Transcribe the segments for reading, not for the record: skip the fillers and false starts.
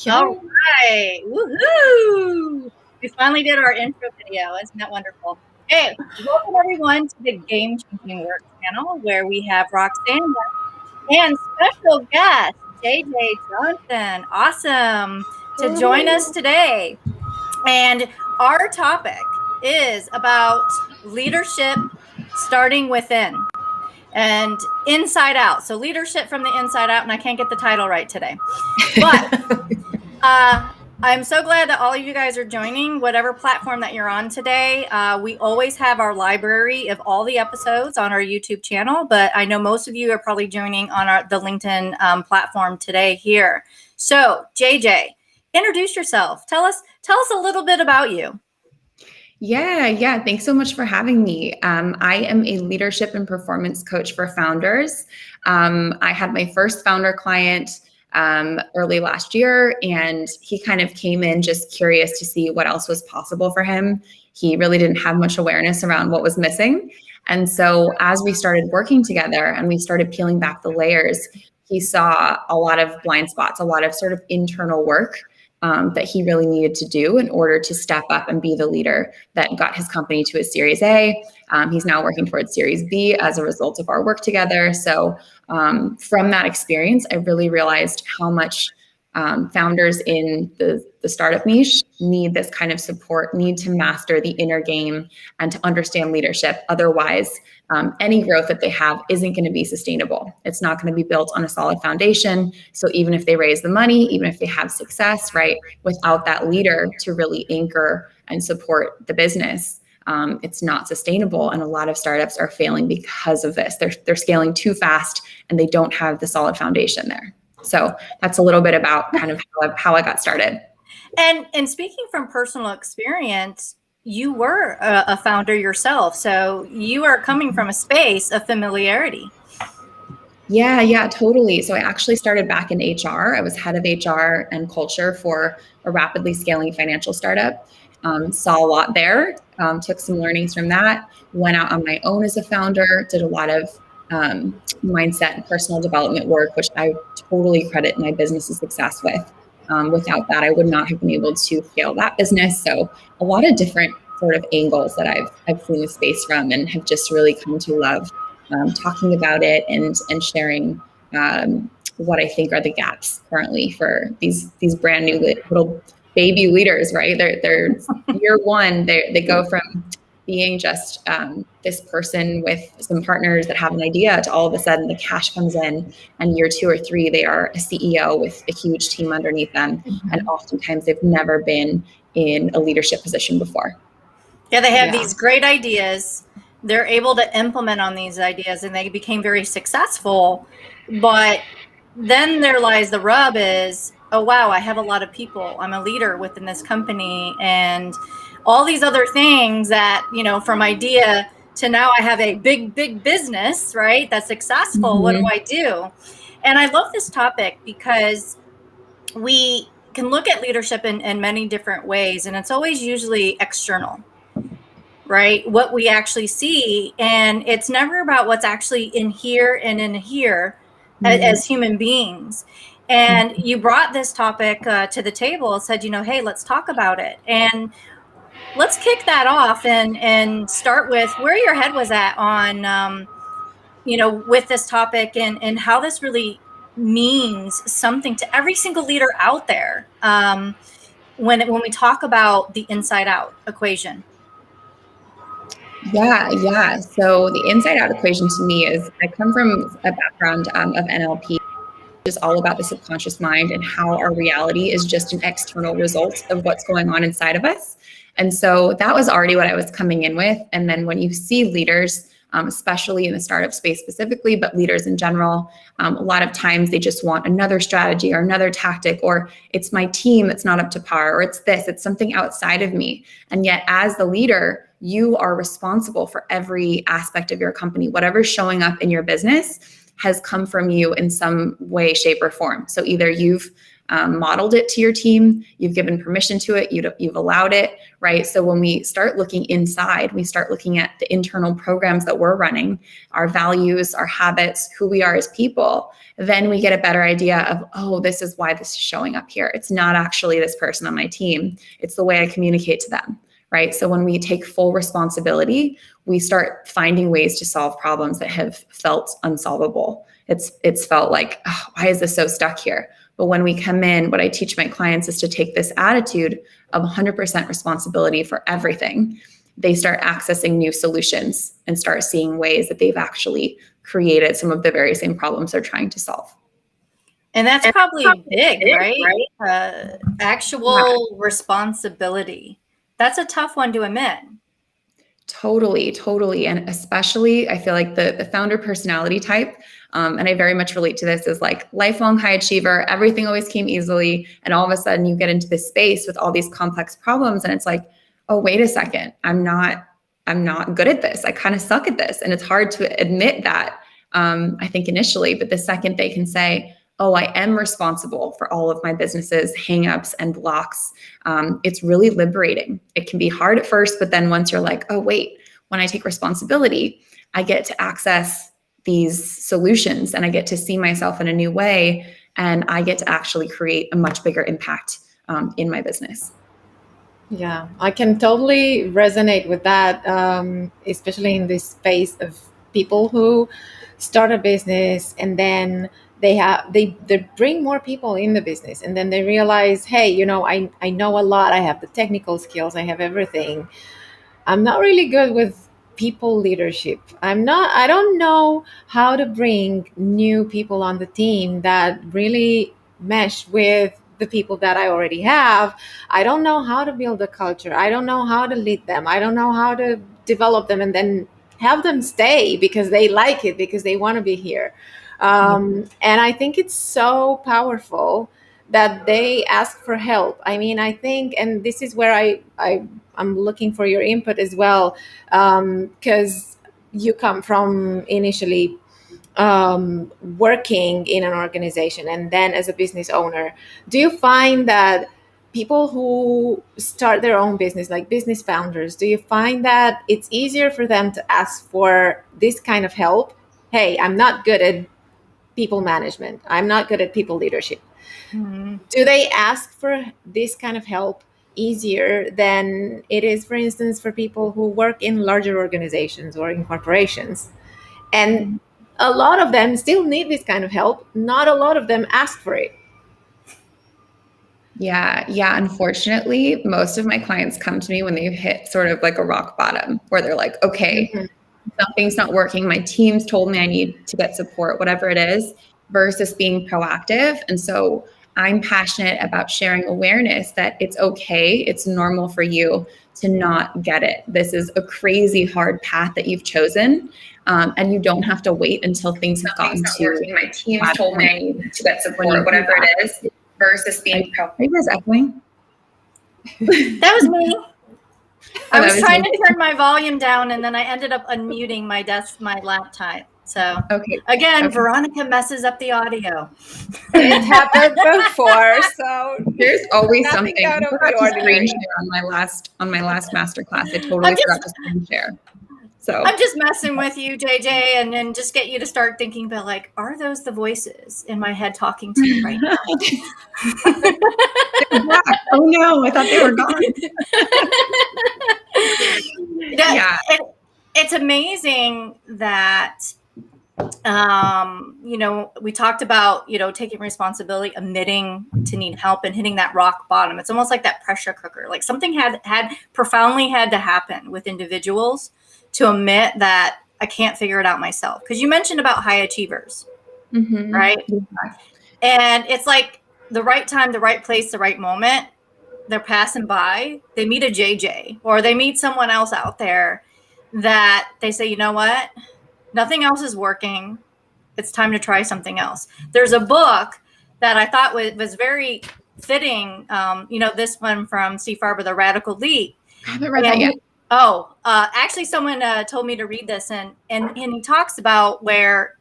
Yeah. All right. Woohoo! We finally did our intro video. Isn't that wonderful? Hey, welcome everyone to the Game Changing Work channel where we have Roxana and special guest JJ Johnson. Awesome to join us today. And our topic is about leadership starting within and inside out. So leadership from the inside out, and I can't get the title right today. But I'm so glad that all of you guys are joining, whatever platform that you're on today. We always have our library of all the episodes on our YouTube channel, but I know most of you are probably joining on the LinkedIn platform today here. So JJ, introduce yourself. Tell us a little bit about you. Yeah. Thanks so much for having me. I am a leadership and performance coach for founders. I had my first founder client early last year, and he kind of came in just curious to see what else was possible for him. He really didn't have much awareness around what was missing. And so as we started working together and we started peeling back the layers, he saw a lot of blind spots, a lot of sort of internal work that he really needed to do in order to step up and be the leader that got his company to a Series A. He's now working towards Series B as a result of our work together. So from that experience, I really realized how much founders in the startup niche need this kind of support, need to master the inner game and to understand leadership. Otherwise, any growth that they have isn't going to be sustainable. It's not going to be built on a solid foundation. So even if they raise the money, even if they have success, right, without that leader to really anchor and support the business, it's not sustainable. And a lot of startups are failing because of this. They're scaling too fast and they don't have the solid foundation there. So that's a little bit about kind of how I got started. And speaking from personal experience, you were a founder yourself. So you are coming from a space of familiarity. Yeah, totally. So I actually started back in HR. I was head of HR and culture for a rapidly scaling financial startup. Saw a lot there, took some learnings from that, went out on my own as a founder, did a lot of mindset and personal development work, which I totally credit my business's success with. Without that, I would not have been able to scale that business. So a lot of different sort of angles that I've seen the space from and have just really come to love talking about it and sharing what I think are the gaps currently for these brand new little baby leaders, right? They're year one, they go from being just this person with some partners that have an idea to all of a sudden the cash comes in, and year 2 or 3, they are a CEO with a huge team underneath them. Mm-hmm. And oftentimes they've never been in a leadership position before. Yeah, they have these great ideas. They're able to implement on these ideas and they became very successful. But then there lies the rub is, oh, wow, I have a lot of people. I'm a leader within this company and all these other things that, from idea to now I have a big business, right? That's successful. Mm-hmm. What do I do? And I love this topic because we can look at leadership in many different ways, and it's always usually external, right? What we actually see, and it's never about what's actually in here and in here. Mm-hmm. as human beings. And you brought this topic to the table and said, hey, let's talk about it. And let's kick that off and start with where your head was at on, with this topic and how this really means something to every single leader out there when we talk about the inside out equation. Yeah. So the inside out equation to me is, I come from a background of NLP, which is all about the subconscious mind and how our reality is just an external result of what's going on inside of us. And so that was already what I was coming in with. And then when you see leaders, especially in the startup space specifically, but leaders in general, a lot of times they just want another strategy or another tactic, or it's my team that's not up to par, or it's something outside of me. And yet as the leader, you are responsible for every aspect of your company. Whatever's showing up in your business has come from you in some way, shape, or form. So either you've modeled it to your team, you've given permission to it, you've allowed it, right? So when we start looking inside, we start looking at the internal programs that we're running, our values, our habits, who we are as people, then we get a better idea of, oh, this is why this is showing up here. It's not actually this person on my team. It's the way I communicate to them, right? So when we take full responsibility, we start finding ways to solve problems that have felt unsolvable. It's felt like, oh, why is this so stuck here? But when we come in, what I teach my clients is to take this attitude of 100% responsibility for everything. They start accessing new solutions and start seeing ways that they've actually created some of the very same problems they're trying to solve. And that's probably big, right? Actual responsibility. That's a tough one to admit. Totally. And especially, I feel like the founder personality type, and I very much relate to this, is like lifelong high achiever. Everything always came easily. And all of a sudden you get into this space with all these complex problems. And it's like, oh, wait a second. I'm not good at this. I kind of suck at this. And it's hard to admit that, I think initially, but the second they can say, oh, I am responsible for all of my business's hangups and blocks, it's really liberating. It can be hard at first, but then once you're like, oh, wait, when I take responsibility, I get to access these solutions and I get to see myself in a new way, and I get to actually create a much bigger impact in my business. Yeah, I can totally resonate with that, especially in this space of people who start a business and then they bring more people in the business, and then they realize, hey, I know a lot. I have the technical skills. I have everything. I'm not really good with people leadership. I don't know how to bring new people on the team that really mesh with the people that I already have. I don't know how to build a culture. I don't know how to lead them. I don't know how to develop them and then have them stay because they like it, because they want to be here. And I think it's so powerful that they ask for help. I mean, I think, and this is where I'm looking for your input as well, because you come from initially working in an organization and then as a business owner. Do you find that people who start their own business, like business founders, do you find that it's easier for them to ask for this kind of help? Hey, I'm not good at people management. I'm not good at people leadership. Mm-hmm. Do they ask for this kind of help easier than it is, for instance, for people who work in larger organizations or in corporations? And a lot of them still need this kind of help. Not a lot of them ask for it. Yeah. Unfortunately, most of my clients come to me when they've hit sort of like a rock bottom where they're like, okay, something's not working. My team's told me I need to get support, whatever it is, versus being proactive. And so I'm passionate about sharing awareness that it's okay. It's normal for you to not get it. This is a crazy hard path that you've chosen. And you don't have to wait until things have gotten to my team's told me I need to get support, whatever it is, versus being proactive. Are you guys echoing? That was me. I was trying to turn my volume down, and then I ended up unmuting my laptop. So again, Veronica messes up It happened before, so there's always something. I forgot to screen share on my last masterclass. I totally forgot to screen share. So I'm just messing with you, JJ, and then just get you to start thinking about, like, are those the voices in my head talking to me right now? Oh no, I thought they were gone. It's amazing that, we talked about, taking responsibility, admitting to need help and hitting that rock bottom. It's almost like that pressure cooker. Like something had profoundly had to happen with individuals to admit that I can't figure it out myself. Because you mentioned about high achievers, right? Yeah. And it's like the right time, the right place, the right moment. They're passing by, they meet a JJ, or they meet someone else out there that they say, you know what? Nothing else is working. It's time to try something else. There's a book that I thought was very fitting. This one from Steve Farber, The Radical Leap. I haven't read that yet. Actually, someone told me to read this, and he talks about where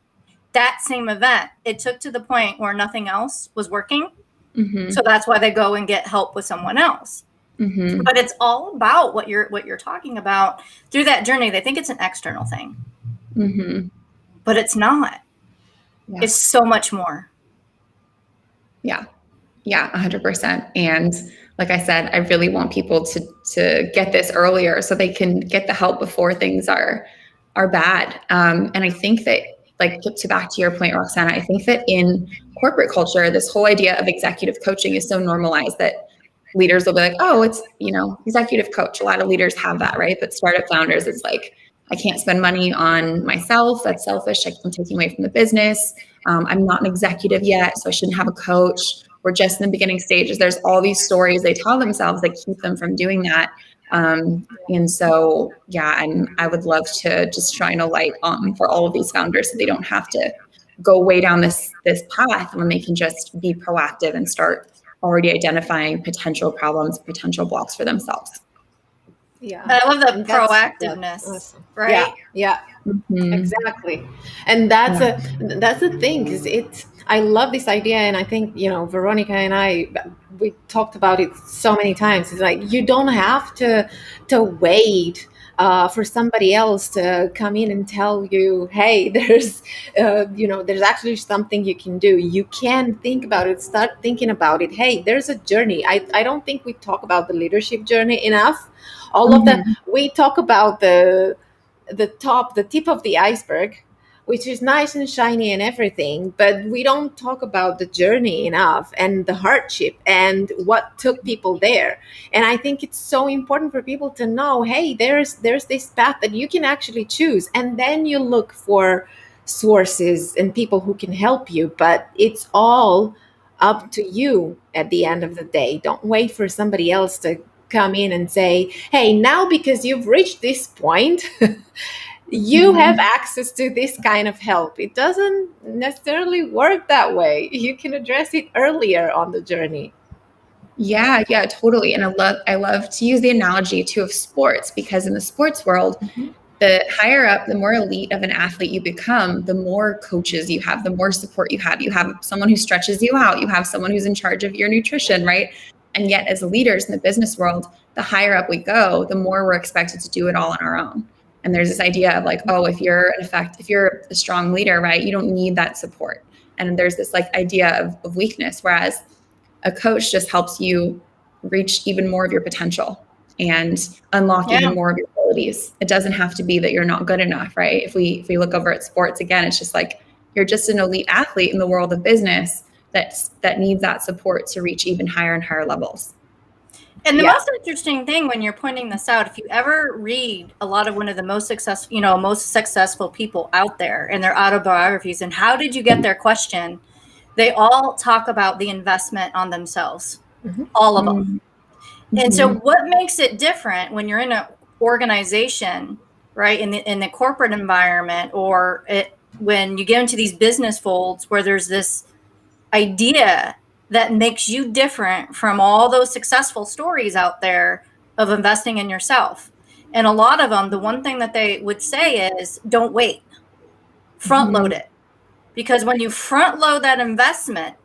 that same event, it took to the point where nothing else was working, Mm-hmm. So that's why they go and get help with someone else. Mm-hmm. But it's all about what you're talking about through that journey. They think it's an external thing, Mm-hmm. but it's not. Yeah. It's so much more. Yeah. Yeah, 100%. And like I said, I really want people to get this earlier so they can get the help before things are bad. And I think that, like, to back to your point, Roxana, I think that in corporate culture, this whole idea of executive coaching is so normalized that leaders will be like, oh, it's, executive coach. A lot of leaders have that, right? But startup founders, it's like, I can't spend money on myself. That's selfish. I'm taking away from the business. I'm not an executive yet, so I shouldn't have a coach. We're just in the beginning stages. There's all these stories they tell themselves that keep them from doing that. And so, yeah, I would love to just shine a light on for all of these founders so they don't have to go way down this path when they can just be proactive and start already identifying potential problems, potential blocks for themselves. Yeah, I love the proactiveness, awesome. right? Yeah. Mm-hmm. Exactly. And that's the thing, because I love this idea, and I think Veronica and we talked about it so many times. It's like, you don't have to wait for somebody else to come in and tell you, hey, there's actually something you can do. You can think about it, start thinking about it. Hey, there's a journey. I don't think we talk about the leadership journey enough. All of that, we talk about the tip of the iceberg, which is nice and shiny and everything, but we don't talk about the journey enough, and the hardship and what took people there. And I think it's so important for people to know, hey, there's this path that you can actually choose, and then you look for sources and people who can help you, but it's all up to you at the end of the day. Don't wait for somebody else to come in and say, hey, now because you've reached this point, you have access to this kind of help. It doesn't necessarily work that way. You can address it earlier on the journey. Yeah, totally. And I love to use the analogy too of sports, because in the sports world, the higher up, the more elite of an athlete you become, the more coaches you have, the more support you have. You have someone who stretches you out. You have someone who's in charge of your nutrition, right? And yet, as leaders in the business world, the higher up we go, the more we're expected to do it all on our own. And there's this idea of like, oh, if you're a strong leader, right, you don't need that support. And there's this like idea of weakness, whereas a coach just helps you reach even more of your potential and unlock even more of your abilities. It doesn't have to be that you're not good enough, right? If we look over at sports again, it's just like, you're just an elite athlete in the world of business that needs that support to reach even higher and higher levels. And the most interesting thing when you're pointing this out, if you ever read a lot of one of the most successful people out there and their autobiographies and how did you get their question, they all talk about the investment on themselves, all of them. And so what makes it different when you're in an organization, right, in the corporate environment, or when you get into these business folds where there's this idea that makes you different from all those successful stories out there of investing in yourself. And a lot of them, the one thing that they would say is, don't wait, front load it. Because when you front load that investment,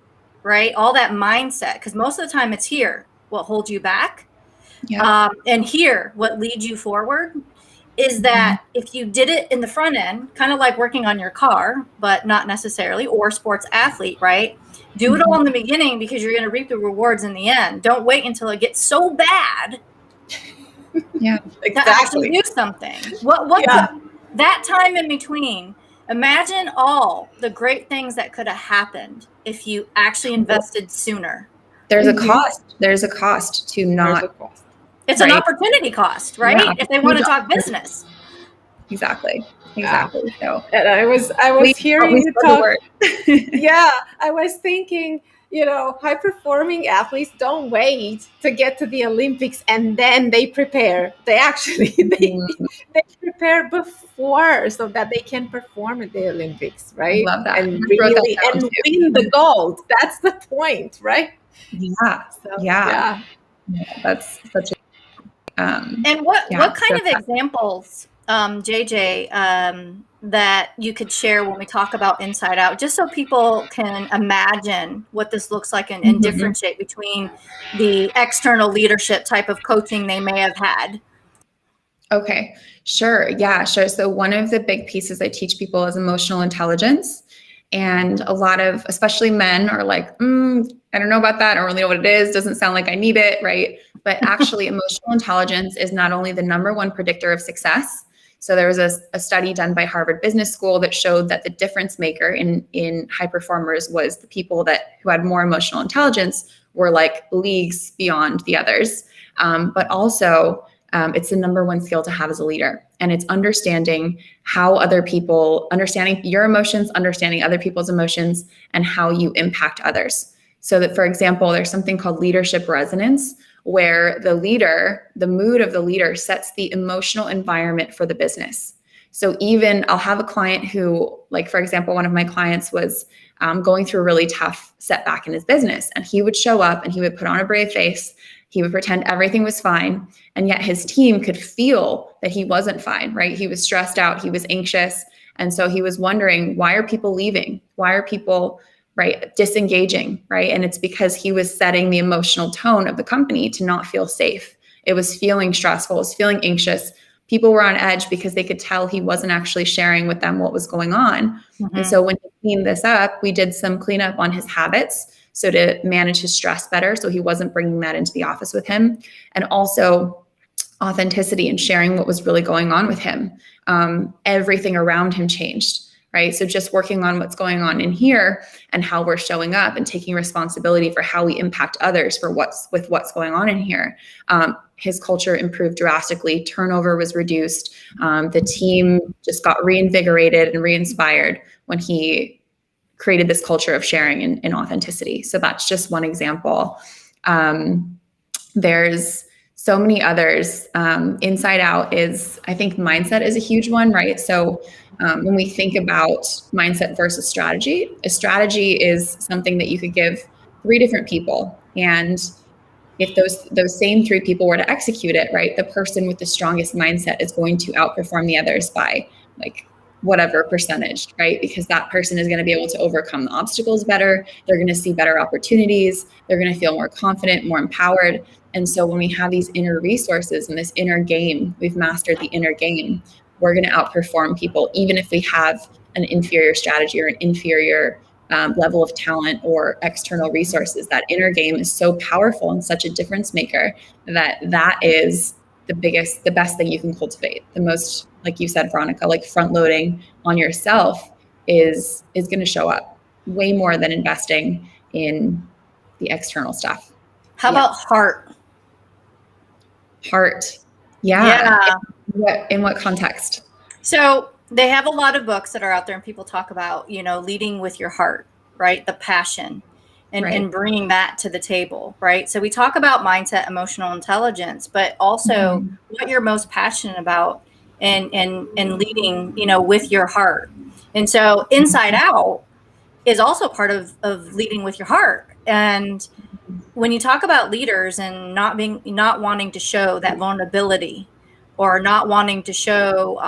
right, all that mindset, because most of the time it's here, what holds you back. And here, what leads you forward is that if you did it in the front end, kind of like working on your car, but not necessarily, or sports athlete, right? Do it all in the beginning because you're going to reap the rewards in the end. Don't wait until it gets so bad to actually do something. That time in between, imagine all the great things that could have happened if you actually invested sooner. There's a cost. There's a cost to not. It's an opportunity cost, right? Yeah. If they want to talk business. Exactly. So, and I was hearing you talk. I was thinking, high performing athletes don't wait to get to the Olympics and then they prepare. They actually they prepare before so that they can perform at the Olympics, right? I love that. And really win the gold. That's the point, right? Yeah. That's such a and what kind of examples JJ, that you could share when we talk about inside out, just so people can imagine what this looks like and differentiate between the external leadership type of coaching they may have had? Okay, sure. Yeah, sure. So one of the big pieces I teach people is emotional intelligence. And a lot of, especially men, are like, I don't know about that. I don't really know what it is. Doesn't sound like I need it, right? But actually, emotional intelligence is not only the number one predictor of success. So there was a study done by Harvard Business School that showed that the difference maker in high performers was the people who had more emotional intelligence were like leagues beyond the others. But also, it's the number one skill to have as a leader. And it's understanding understanding your emotions, understanding other people's emotions, and how you impact others. So that, for example, there's something called leadership resonance, where the mood of the leader sets the emotional environment for the business. So even I'll have a client who, like, for example, one of my clients was going through a really tough setback in his business. And he would show up and he would put on a brave face. He would pretend everything was fine. And yet his team could feel that he wasn't fine, right? He was stressed out. He was anxious. And so he was wondering, why are people leaving? Why are people, right, disengaging, right? And it's because he was setting the emotional tone of the company to not feel safe. It was feeling stressful. It was feeling anxious. People were on edge because they could tell he wasn't actually sharing with them what was going on. And so when he cleaned this up, we did some cleanup on his habits. So to manage his stress better, so he wasn't bringing that into the office with him. And also authenticity and sharing what was really going on with him. Everything around him changed, right? So just working on what's going on in here and how we're showing up and taking responsibility for how we impact others for what's going on in here. His culture improved drastically. Turnover was reduced. The team just got reinvigorated and re-inspired when he created this culture of sharing and authenticity. So that's just one example. There's so many others. Inside out I think mindset is a huge one, right? So when we think about mindset versus strategy, a strategy is something that you could give 3 different people. And if those same 3 people were to execute it, right, the person with the strongest mindset is going to outperform the others by like whatever percentage, right? Because that person is going to be able to overcome the obstacles better. They're going to see better opportunities. They're going to feel more confident, more empowered. And so when we have these inner resources and this inner game, we've mastered the inner game, we're going to outperform people, even if we have an inferior strategy or an inferior level of talent or external resources. That inner game is so powerful and such a difference maker that is the best thing you can cultivate. The most, like you said, Veronica, like front loading on yourself is going to show up way more than investing in the external stuff. How about heart? Heart. Yeah. In what context? So they have a lot of books that are out there and people talk about, leading with your heart, right? The passion and bringing that to the table, right? So we talk about mindset, emotional intelligence, but also what you're most passionate about and leading, with your heart. And so inside out is also part of leading with your heart. And when you talk about leaders and not wanting to show that vulnerability or not wanting to show,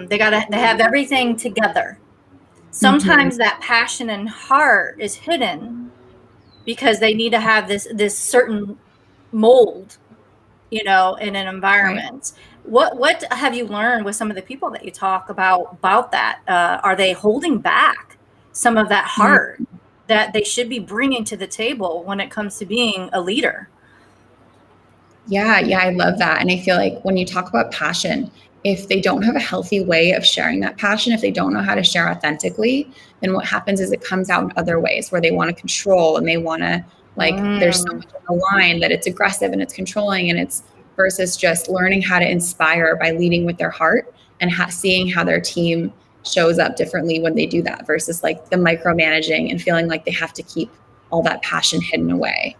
they have everything together. Sometimes that passion and heart is hidden because they need to have this certain mold, in an environment. Right. What have you learned with some of the people that you talk about that? Are they holding back some of that heart that they should be bringing to the table when it comes to being a leader? Yeah, I love that. And I feel like when you talk about passion, if they don't have a healthy way of sharing that passion, if they don't know how to share authentically, then what happens is it comes out in other ways where they want to control and they want to there's so much on the line that it's aggressive and it's controlling, and it's versus just learning how to inspire by leading with their heart and seeing how their team shows up differently when they do that versus like the micromanaging and feeling like they have to keep all that passion hidden away.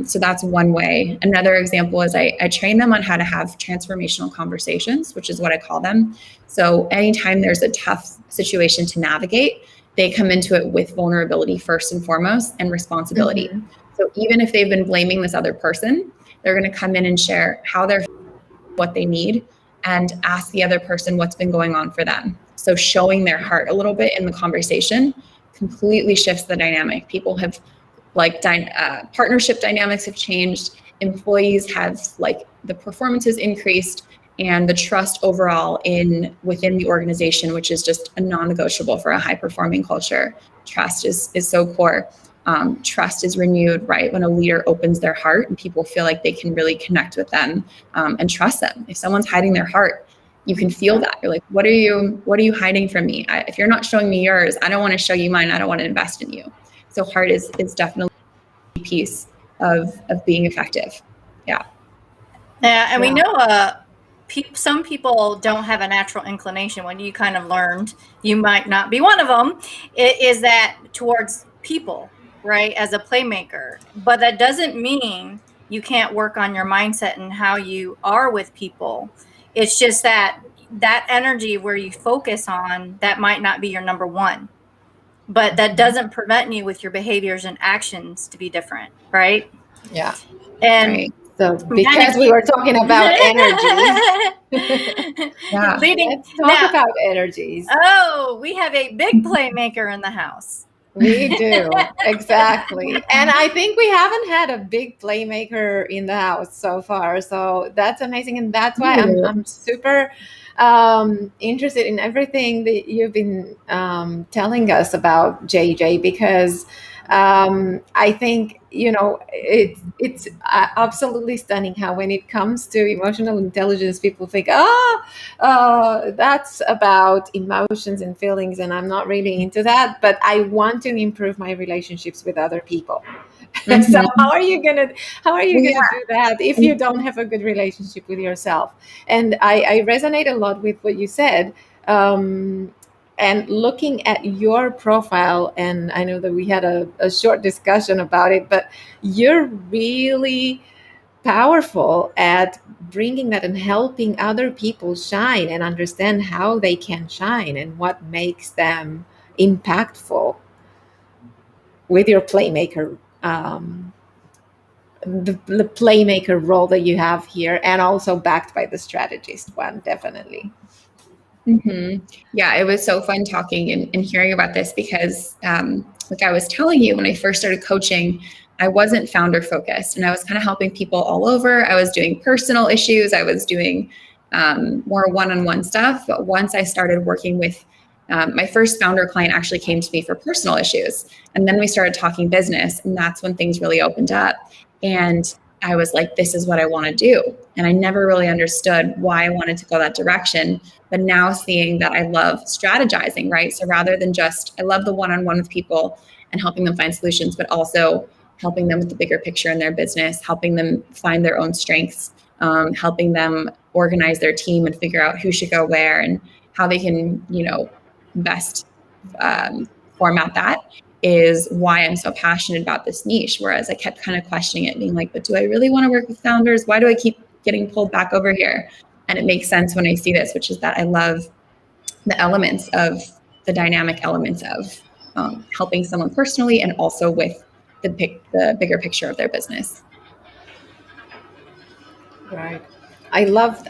So that's one way. Another example is I train them on how to have transformational conversations, which is what I call them. So anytime there's a tough situation to navigate, they come into it with vulnerability first and foremost and responsibility. So even if they've been blaming this other person, they're going to come in and share how they're what they need and ask the other person what's been going on for them. So showing their heart a little bit in the conversation completely shifts the dynamic. People have partnership dynamics have changed. Employees have the performance has increased, and the trust overall within the organization, which is just a non-negotiable for a high-performing culture. Trust is so core. Trust is renewed, right, when a leader opens their heart and people feel like they can really connect with them and trust them. If someone's hiding their heart, you can feel that. You're like, what are you hiding from me? If you're not showing me yours, I don't want to show you mine. I don't want to invest in you. So heart is definitely a piece of being effective. Yeah. Yeah, and we know some people don't have a natural inclination. When you kind of learned, you might not be one of them, is that towards people, right, as a playmaker. But that doesn't mean you can't work on your mindset and how you are with people. It's just that energy where you focus on, that might not be your number one. But that doesn't prevent you with your behaviors and actions to be different, right? Yeah. And right. So because we were talking about energies, yeah. Let's talk about energies. Oh, we have a big playmaker in the house. We do, exactly. And I think we haven't had a big playmaker in the house so far. So that's amazing. And that's why I'm super interested in everything that you've been telling us about JJ, because I think, it's absolutely stunning how when it comes to emotional intelligence, people think, that's about emotions and feelings, and I'm not really into that, but I want to improve my relationships with other people. Mm-hmm. So how are you gonna do that if you don't have a good relationship with yourself? And I resonate a lot with what you said. And looking at your profile, and I know that we had a short discussion about it, but you're really powerful at bringing that and helping other people shine and understand how they can shine and what makes them impactful with your playmaker, the playmaker role that you have here, and also backed by the strategist one, definitely. Mm-hmm. Yeah, it was so fun talking and hearing about this because, like I was telling you, when I first started coaching, I wasn't founder focused, and I was kind of helping people all over. I was doing personal issues. I was doing more one-on-one stuff. But once I started working with my first founder client actually came to me for personal issues. And then we started talking business, and that's when things really opened up. And I was like, this is what I want to do. And I never really understood why I wanted to go that direction. But now seeing that I love strategizing, right? So rather than I love the one-on-one with people and helping them find solutions, but also helping them with the bigger picture in their business, helping them find their own strengths, helping them organize their team and figure out who should go where and how they can, best format that, is why I'm so passionate about this niche. Whereas I kept kind of questioning it, being like, but do I really want to work with founders? Why do I keep getting pulled back over here? And it makes sense when I see this, which is that I love the dynamic elements of helping someone personally and also with the bigger picture of their business. Right. I love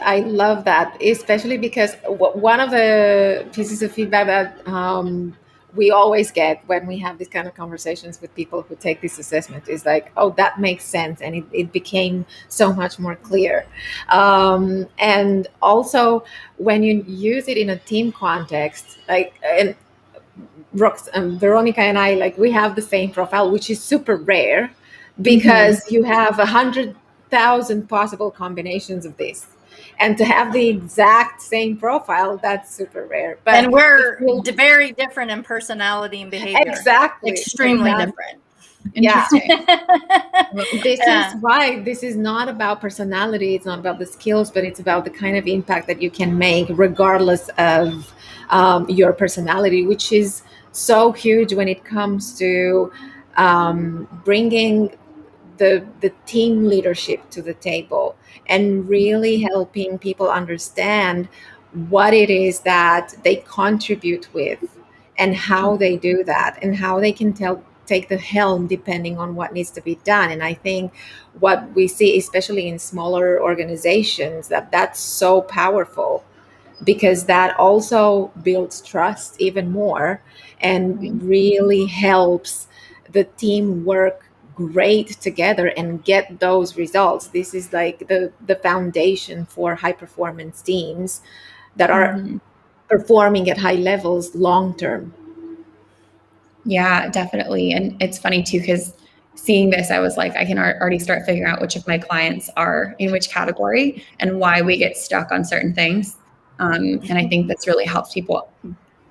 that, especially because one of the pieces of feedback that we always get when we have these kind of conversations with people who take this assessment is like, oh, that makes sense. And it became so much more clear. And also when you use it in a team context, and Veronica and I, we have the same profile, which is super rare because you have 100,000 possible combinations of this. And to have the exact same profile, that's super rare. But and we're very different in personality and behavior. Exactly. Extremely different. Interesting. This is why this is not about personality. It's not about the skills, but it's about the kind of impact that you can make regardless of your personality, which is so huge when it comes to bringing the team leadership to the table and really helping people understand what it is that they contribute with and how they do that and how they can take the helm depending on what needs to be done. And I think what we see, especially in smaller organizations, that's so powerful, because that also builds trust even more and really helps the team work great together and get those results. This is like the foundation for high performance teams that are performing at high levels long term. Yeah, definitely. And it's funny too, because seeing this, I was like, I can already start figuring out which of my clients are in which category and why we get stuck on certain things. And I think that's really helps people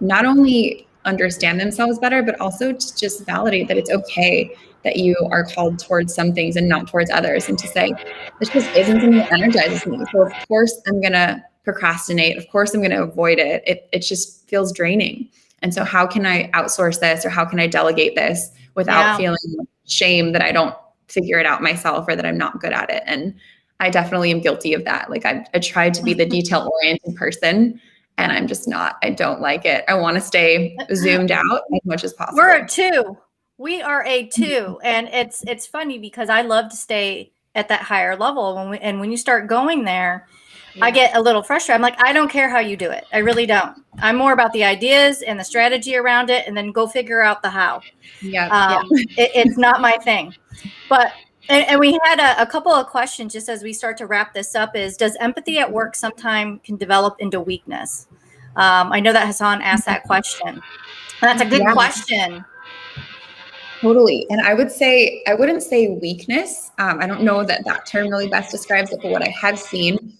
not only understand themselves better, but also to just validate that it's okay that you are called towards some things and not towards others, and to say, this just isn't something that energizes me. So of course I'm going to procrastinate. Of course I'm going to avoid it. It just feels draining. And so how can I outsource this, or how can I delegate this without feeling shame that I don't figure it out myself or that I'm not good at it? And I definitely am guilty of that. Like I tried to be the detail oriented person, and I'm just not. I don't like it. I want to stay zoomed out as much as possible. We're a 2. We are a 2. And it's funny because I love to stay at that higher level. When you start going there, I get a little frustrated. I'm like, I don't care how you do it. I really don't. I'm more about the ideas and the strategy around it, and then go figure out the how. It's not my thing. But and we had a couple of questions just as we start to wrap this up. Does empathy at work sometime can develop into weakness? I know that Hassan asked that question. That's a good question. Totally. And I wouldn't say weakness. I don't know that term really best describes it, but what I have seen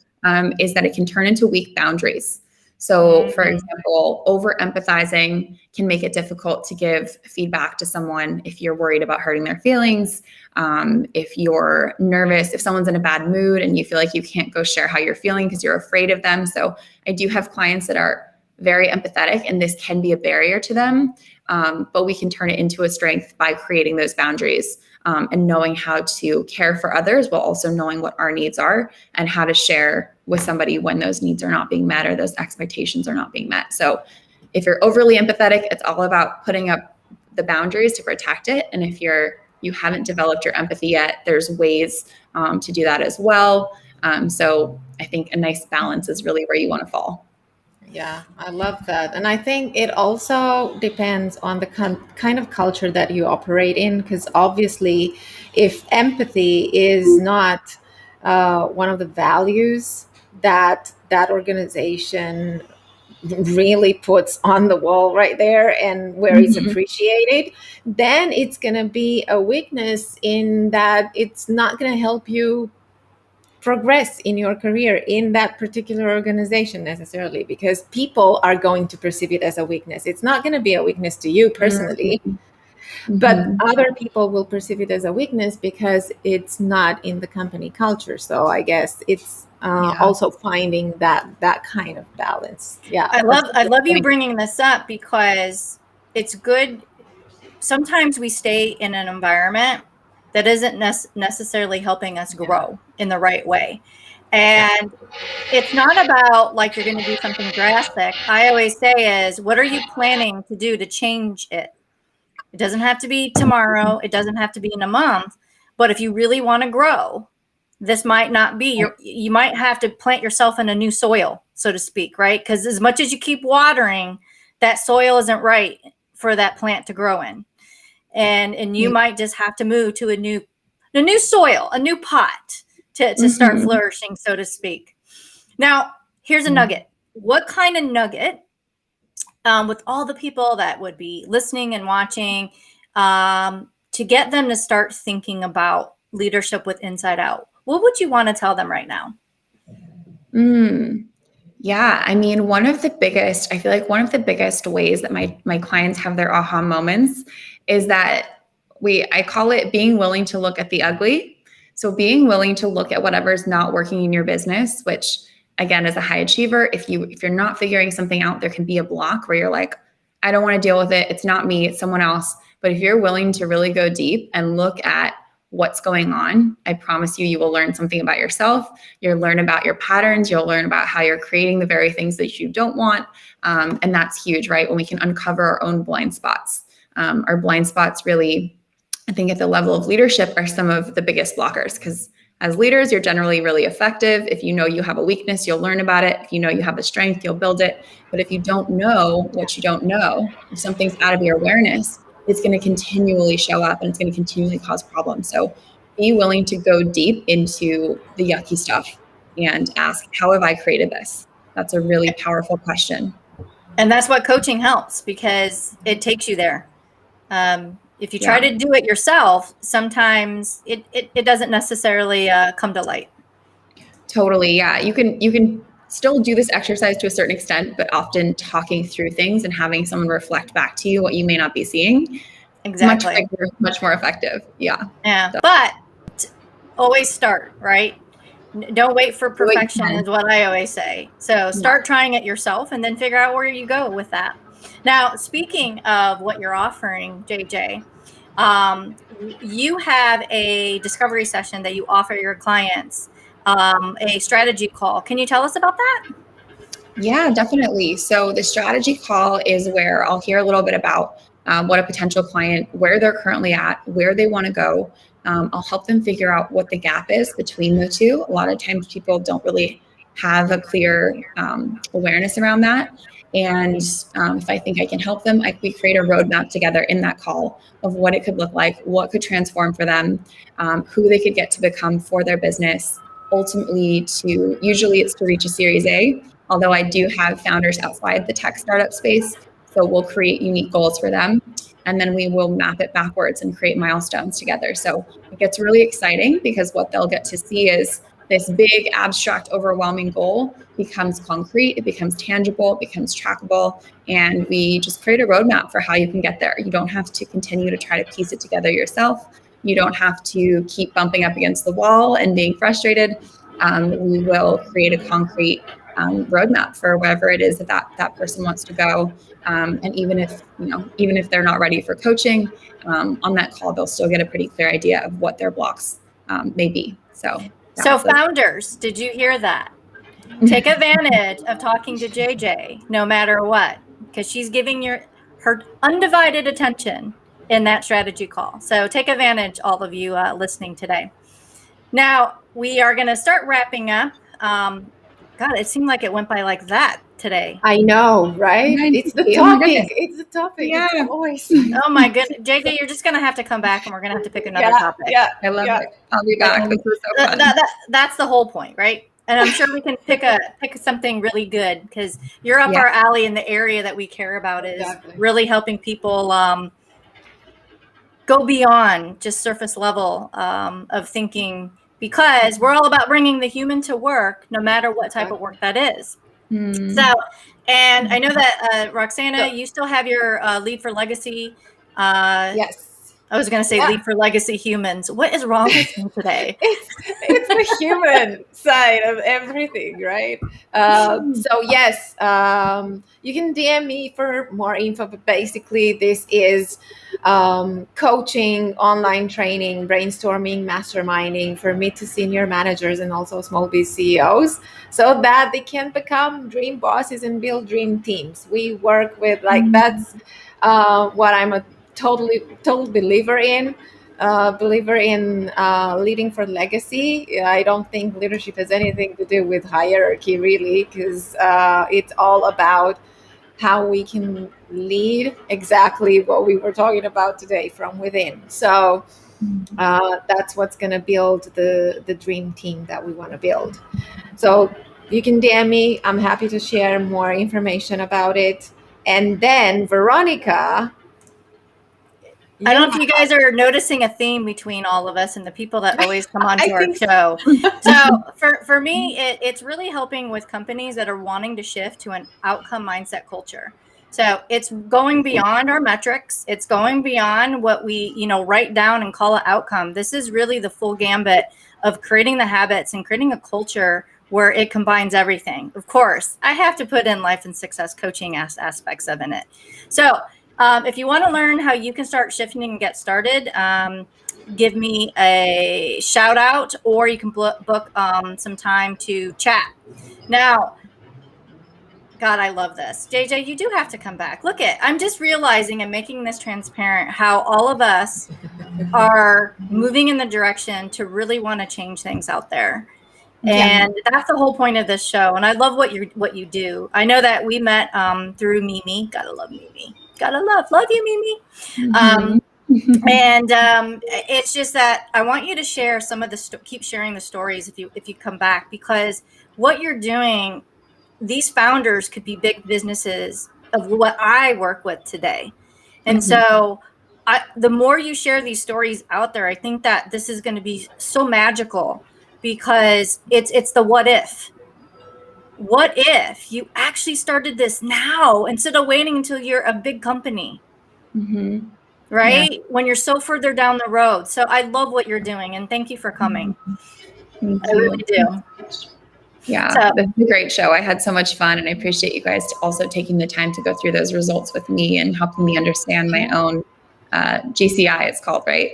is that it can turn into weak boundaries. So for example, over empathizing can make it difficult to give feedback to someone if you're worried about hurting their feelings, if you're nervous, if someone's in a bad mood and you feel like you can't go share how you're feeling because you're afraid of them. So I do have clients that are very empathetic, and this can be a barrier to them. But we can turn it into a strength by creating those boundaries and knowing how to care for others while also knowing what our needs are and how to share with somebody when those needs are not being met or those expectations are not being met. So if you're overly empathetic, it's all about putting up the boundaries to protect it. And if you haven't developed your empathy yet, there's ways to do that as well. So I think a nice balance is really where you want to fall. Yeah, I love that. And I think it also depends on the kind of culture that you operate in, because obviously, if empathy is not one of the values that organization really puts on the wall right there and where it's appreciated, then it's going to be a weakness in that it's not going to help you progress in your career in that particular organization necessarily, because people are going to perceive it as a weakness. It's not going to be a weakness to you personally, but other people will perceive it as a weakness because it's not in the company culture. So I guess it's also finding that kind of balance. Yeah, I love you bringing this up, because it's good. Sometimes we stay in an environment that isn't necessarily helping us grow in the right way. And it's not about like you're going to do something drastic. I always say is, what are you planning to do to change it? It doesn't have to be tomorrow. It doesn't have to be in a month. But if you really want to grow, this might not be you might have to plant yourself in a new soil, so to speak, right? Because as much as you keep watering, that soil isn't right for that plant to grow in. And you might just have to move to a new soil, a new pot to start flourishing, so to speak. Now, here's a nugget. What kind of nugget, with all the people that would be listening and watching, to get them to start thinking about leadership with Inside Out, what would you want to tell them right now? Yeah, I mean, I feel like one of the biggest ways that my clients have their aha moments is that I call it being willing to look at the ugly. So being willing to look at whatever's not working in your business, which again, as a high achiever, if you're not figuring something out, there can be a block where you're like, I don't want to deal with it. It's not me, it's someone else. But if you're willing to really go deep and look at what's going on, I promise you will learn something about yourself. You'll learn about your patterns. You'll learn about how you're creating the very things that you don't want. And that's huge, right? When we can uncover our own blind spots. our blind spots really, I think at the level of leadership, are some of the biggest blockers, because as leaders, you're generally really effective. If you know you have a weakness, you'll learn about it. If you know you have a strength, you'll build it. But if you don't know what you don't know, if something's out of your awareness, it's going to continually show up and it's going to continually cause problems. So be willing to go deep into the yucky stuff and ask, how have I created this? That's a really powerful question. And that's what coaching helps, because it takes you there. If you try to do it yourself, sometimes it doesn't necessarily come to light. Totally. Yeah. You can still do this exercise to a certain extent, but often talking through things and having someone reflect back to you what you may not be seeing. Exactly. Much quicker, much more effective. Yeah. Yeah. So. But always start, right? Don't wait for perfection is what I always say. So start trying it yourself and then figure out where you go with that. Now, speaking of what you're offering, JJ, you have a discovery session that you offer your clients, a strategy call. Can you tell us about that? Yeah, definitely. So the strategy call is where I'll hear a little bit about what a potential client, where they're currently at, where they want to go. I'll help them figure out what the gap is between the two. A lot of times people don't really have a clear awareness around that. And if I think I can help them, we create a roadmap together in that call of what it could look like, what could transform for them, who they could get to become for their business. Ultimately, usually it's to reach a Series A, although I do have founders outside the tech startup space. So we'll create unique goals for them, and then we will map it backwards and create milestones together. So it gets really exciting, because what they'll get to see is this big, abstract, overwhelming goal becomes concrete, it becomes tangible, it becomes trackable, and we just create a roadmap for how you can get there. You don't have to continue to try to piece it together yourself. You don't have to keep bumping up against the wall and being frustrated. We will create a concrete roadmap for wherever it is that person wants to go. And even if they're not ready for coaching, on that call, they'll still get a pretty clear idea of what their blocks may be. So founders, did you hear that? Take advantage of talking to JJ no matter what, because she's giving her undivided attention in that strategy call. So take advantage, all of you listening today. Now, we are going to start wrapping up. God, it seemed like it went by like that today. I know, right? It's the topic. It's the topic. Yeah. It's always. Oh my goodness. JJ, you're just going to have to come back and we're going to have to pick another topic. Yeah. I love it. I'll be back. This was so fun. That's the whole point, right? And I'm sure we can pick something really good, because you're up our alley in the area that we care about is really helping people go beyond just surface level of thinking, because we're all about bringing the human to work, no matter what type of work that is. So, and I know that Roxana, you still have your Lead for Legacy. Yes. I was going to say Lead for Legacy Humans. What is wrong with me today? It's the human side of everything, right? So yes, you can DM me for more info, but basically this is coaching, online training, brainstorming, masterminding for mid to senior managers and also small biz CEOs, so that they can become dream bosses and build dream teams. We work with that's what I'm a total believer in. Leading for legacy. I don't think leadership has anything to do with hierarchy, really, because it's all about how we can lead exactly what we were talking about today from within. So that's what's going to build the dream team that we want to build. So you can DM me. I'm happy to share more information about it. And then Veronica, I don't know if you guys are noticing a theme between all of us and the people that always come onto our show. So for me, it's really helping with companies that are wanting to shift to an outcome mindset culture. So it's going beyond our metrics. It's going beyond what we, write down and call an outcome. This is really the full gambit of creating the habits and creating a culture where it combines everything. Of course, I have to put in life and success coaching aspects of it. So if you want to learn how you can start shifting and get started, give me a shout out, or you can book some time to chat. Now, God, I love this. JJ, you do have to come back. Look I'm just realizing and making this transparent how all of us are moving in the direction to really want to change things out there. And that's the whole point of this show. And I love what you do. I know that we met through Mimi. Gotta love Mimi. Love you, Mimi. And it's just that I want you to share some of the keep sharing the stories if you come back, because what you're doing, these founders could be big businesses of what I work with today. And so the more you share these stories out there, I think that this is going to be so magical, because it's the what if. What if you actually started this now instead of waiting until you're a big company? Right? Yeah. When you're so further down the road. So I love what you're doing, and thank you for coming. I really do. Yeah, so, it's a great show. I had so much fun, and I appreciate you guys also taking the time to go through those results with me and helping me understand my own GCI, it's called, right?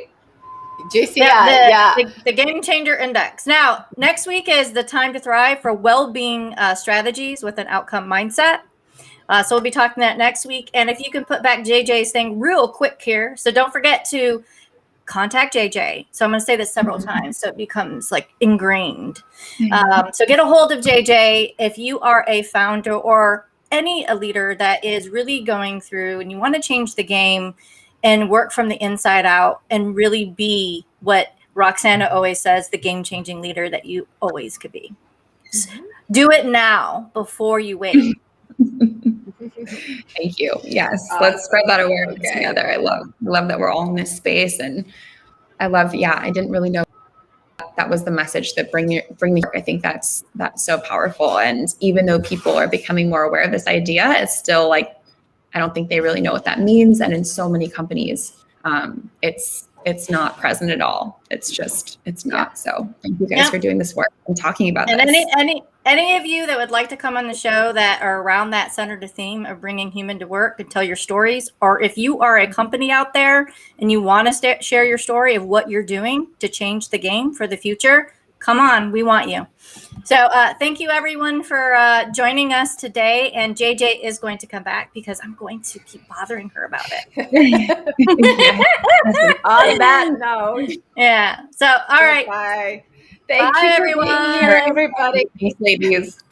GCI, the Game Changer Index. Now, next week is the Time to Thrive for Well-Being Strategies with an Outcome Mindset. So we'll be talking that next week. And if you can put back JJ's thing real quick here. So don't forget to contact JJ. So I'm going to say this several times so it becomes like ingrained. So get a hold of JJ if you are a founder or a leader that is really going through and you want to change the game and work from the inside out and really be what Roxana always says, the game-changing leader that you always could be. Do it now before you wait. Thank you. Yes, let's spread that awareness together. I love that we're all in this space, and I love. Yeah, I didn't really know that was the message that bring the work. I think that's so powerful. And even though people are becoming more aware of this idea, it's still like I don't think they really know what that means. And in so many companies, it's not present at all. It's not. So thank you guys for doing this work and talking about this. And any of you that would like to come on the show that are around that centered theme of bringing human to work and tell your stories, or if you are a company out there and you want to share your story of what you're doing to change the game for the future, come on, we want you. So thank you everyone for joining us today. And JJ is going to come back because I'm going to keep bothering her about it. On that note. Yeah. So, all right. Bye. Thank Bye, you everyone. for being here, everybody. Thanks, ladies.